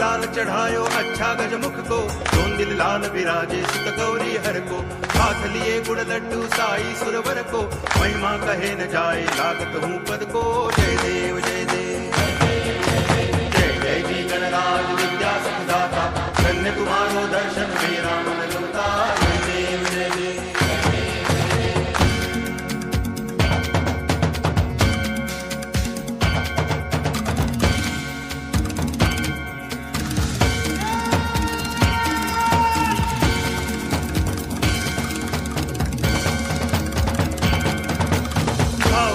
लाल चढ़ायो अच्छा गजमुख को, दोन दिल लाल विराजे सुत गौरी हर को, हाथ लिए गुड़ लड्डू साई सुरवर को, महिमा कहे न जाए लागत हूँ पद को। जय देव जय देव जय जय जी गणराज विद्या सुखदाता, धन्य तुम्हारो दर्शन मेरा मन रमता। जय देव जय देव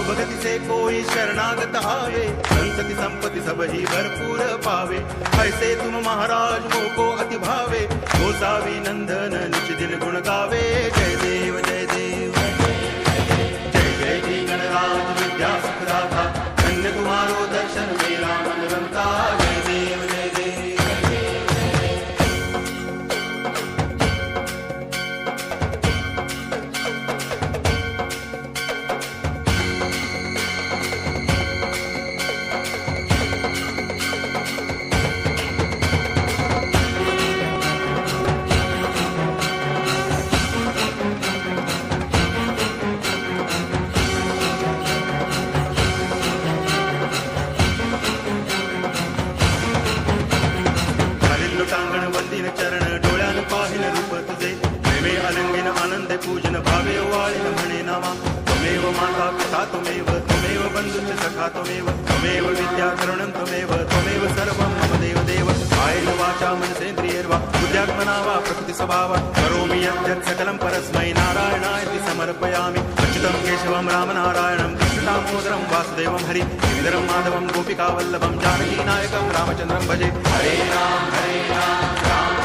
भगति से कोई शरणागत आवे, संतति संपत्ति सब ही भरपूर पावे। ऐसे तुम महाराज मोको अति भावे, गोसावी नंदन निच दिन गुण गावे। जय देव जय देव जय जय जी गणराज विद्या सुखदाता, धन्य तुम्हारो दर्शन मेरा मन रमता। जय देव जय देव चरण डोळ्यान पाहिन रूप तुझे, प्रेमे अलंगिन आनंद पूजन भावे वाळीन म्हणे नामा। त्वमेव माता पिता त्वमेव, त्वमेव बंधुश्च सखा त्वमेव, त्वमेव विद्या करुणं त्वमेव, त्वमेव सर्वं मम देव देव। कायेन वाचा मनसेन्द्रियैर्वा बुद्ध्यात्मना वा प्रकृति स्वभावा, करोमि यद्यत् सकलं परस्मै नारायणायति समर्पयामि। अच्युतं केशवं रामनारायणं कृष्ण दामोदरं वासुदेवं हरि, गिरिधरं माधवं गोपिकावल्लभं जानकीनायकं रामचन्द्रं भजे। हरे राम राम